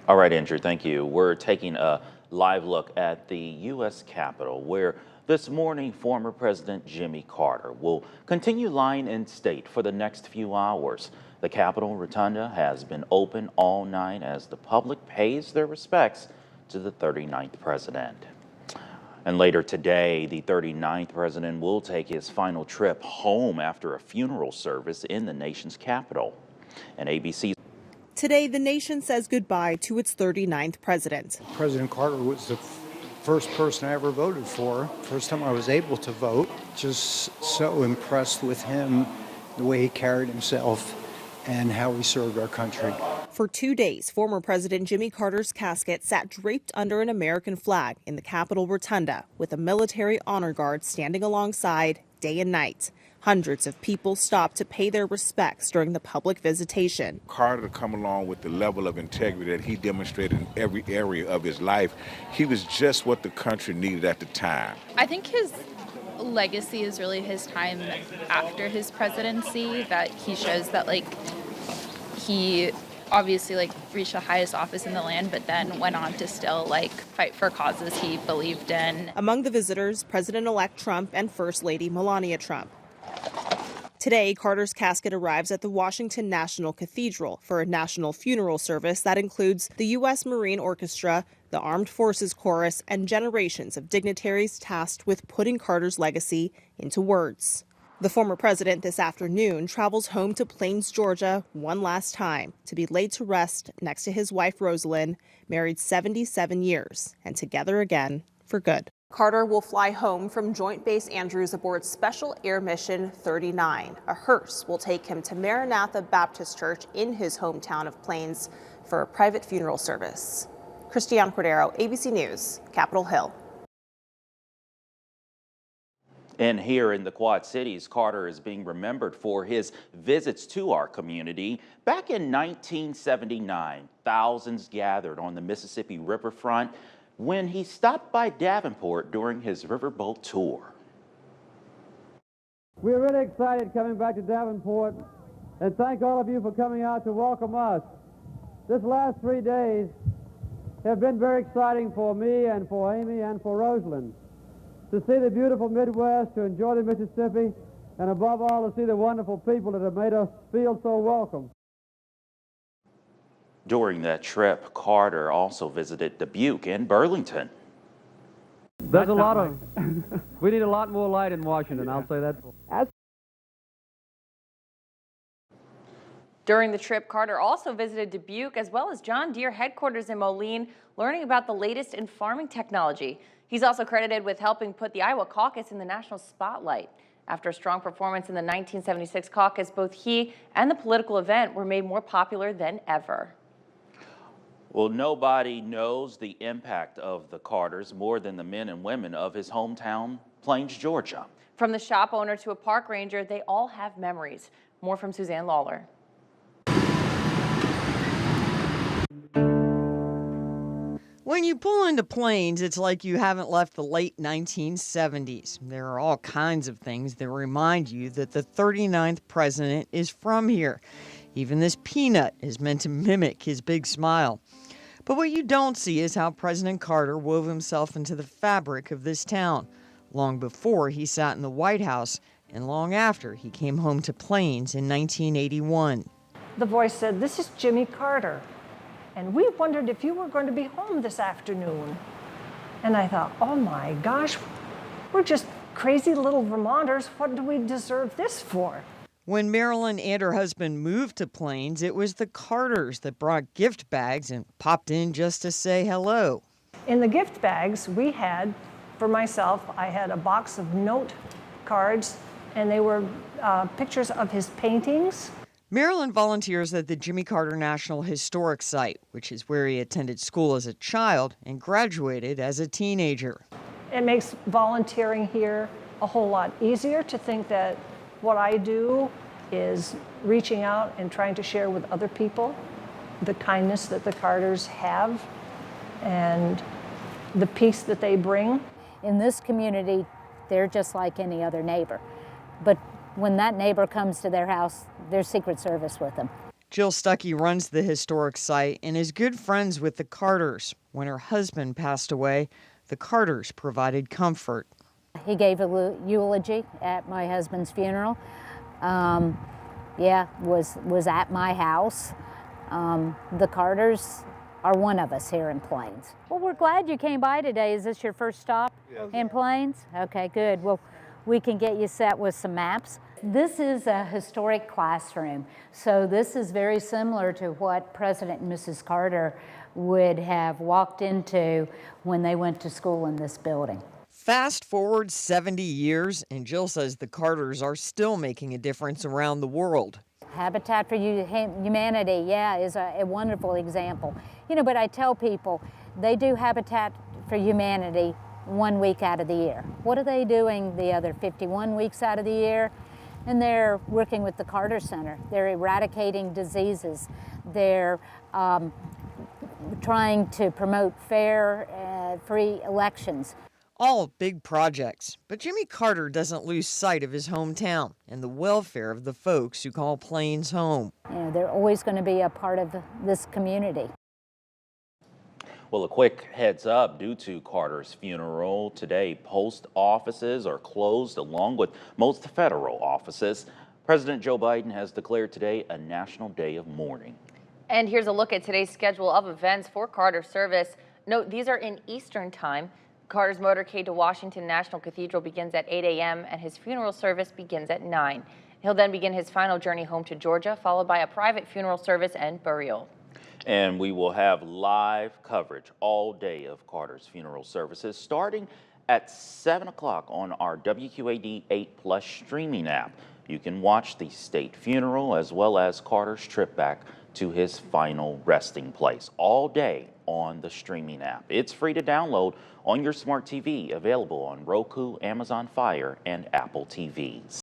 All right, Andrew, thank you. We're taking a live look at the U.S. Capitol, where this morning former President Jimmy Carter will continue lying in state for the next few hours. The Capitol Rotunda has been open all night as the public pays their respects to the 39th president. And later today, the 39th president will take his final trip home after a funeral service in the nation's capital. And ABC. Today, the nation says goodbye to its 39th president. President Carter was the first person I ever voted for. First time I was able to vote. Just so impressed with him, the way he carried himself and how he served our country. For 2 days, former President Jimmy Carter's casket sat draped under an American flag in the Capitol Rotunda, with a military honor guard standing alongside day and night. Hundreds of people stopped to pay their respects during the public visitation. Carter to come along with the level of integrity that he demonstrated in every area of his life. He was just what the country needed at the time. I think his legacy is really his time after his presidency, that he shows that he obviously reached the highest office in the land, but then went on to still fight for causes he believed in. Among the visitors, President-elect Trump and First Lady Melania Trump. Today, Carter's casket arrives at the Washington National Cathedral for a national funeral service that includes the U.S. Marine Orchestra, the Armed Forces Chorus, and generations of dignitaries tasked with putting Carter's legacy into words. The former president this afternoon travels home to Plains, Georgia, one last time to be laid to rest next to his wife, Rosalind, married 77 years, and together again for good. Carter will fly home from Joint Base Andrews aboard Special Air Mission 39. A hearse will take him to Maranatha Baptist Church in his hometown of Plains for a private funeral service. Christiane Cordero, ABC News, Capitol Hill. And here in the Quad Cities, Carter is being remembered for his visits to our community. Back in 1979, thousands gathered on the Mississippi riverfront when he stopped by Davenport during his riverboat tour. We're really excited coming back to Davenport, and thank all of you for coming out to welcome us. This last 3 days have been very exciting for me and for Amy and for Rosalind. To see the beautiful Midwest, to enjoy the Mississippi, and above all, to see the wonderful people that have made us feel so welcome. During that trip, Carter also visited Dubuque and Burlington. There's a lot of, we need a lot more light in Washington, I'll say that. During the trip, Carter also visited Dubuque as well as John Deere headquarters in Moline, learning about the latest in farming technology. He's also credited with helping put the Iowa caucus in the national spotlight. After a strong performance in the 1976 caucus, both he and the political event were made more popular than ever. Well, nobody knows the impact of the Carters more than the men and women of his hometown, Plains, Georgia. From the shop owner to a park ranger, they all have memories. More from Suzanne Lawler. When you pull into Plains, it's like you haven't left the late 1970s. There are all kinds of things that remind you that the 39th president is from here. Even this peanut is meant to mimic his big smile. But what you don't see is how President Carter wove himself into the fabric of this town, long before he sat in the White House and long after he came home to Plains in 1981. The voice said, "This is Jimmy Carter, and we wondered if you were going to be home this afternoon." And I thought, oh my gosh, we're just crazy little Vermonters. What do we deserve this for? When Marilyn and her husband moved to Plains, it was the Carters that brought gift bags and popped in just to say hello. In the gift bags we had, for myself, I had a box of note cards, and they were pictures of his paintings. Marilyn volunteers at the Jimmy Carter National Historic Site, which is where he attended school as a child and graduated as a teenager. It makes volunteering here a whole lot easier to think that what I do is reaching out and trying to share with other people the kindness that the Carters have and the peace that they bring. In this community, they're just like any other neighbor. But when that neighbor comes to their house, there's Secret Service with them. Jill Stuckey runs the historic site and is good friends with the Carters. When her husband passed away, the Carters provided comfort. He gave a eulogy at my husband's funeral. Was at my house. The Carters are one of us here in Plains. Well, we're glad you came by today. Is this your first stop in Plains? Okay, good. Well, we can get you set with some maps. This is a historic classroom, so this is very similar to what President and Mrs. Carter would have walked into when they went to school in this building. Fast forward 70 years, and Jill says the Carters are still making a difference around the world. Habitat for Humanity, is a wonderful example. But I tell people, they do Habitat for Humanity 1 week out of the year. What are they doing the other 51 weeks out of the year? And they're working with the Carter Center. They're eradicating diseases. They're trying to promote fair, free elections. All big projects, but Jimmy Carter doesn't lose sight of his hometown and the welfare of the folks who call Plains home. They're always going to be a part of this community. Well, a quick heads up, due to Carter's funeral today, post offices are closed along with most federal offices. President Joe Biden has declared today a national day of mourning. And here's a look at today's schedule of events for Carter's service. Note these are in Eastern time. Carter's motorcade to Washington National Cathedral begins at 8 a.m. and his funeral service begins at 9. He'll then begin his final journey home to Georgia, followed by a private funeral service and burial. And we will have live coverage all day of Carter's funeral services starting at 7 o'clock on our WQAD 8+ streaming app. You can watch the state funeral as well as Carter's trip back to his final resting place all day on the streaming app. It's free to download on your smart TV, available on Roku, Amazon Fire, and Apple TVs.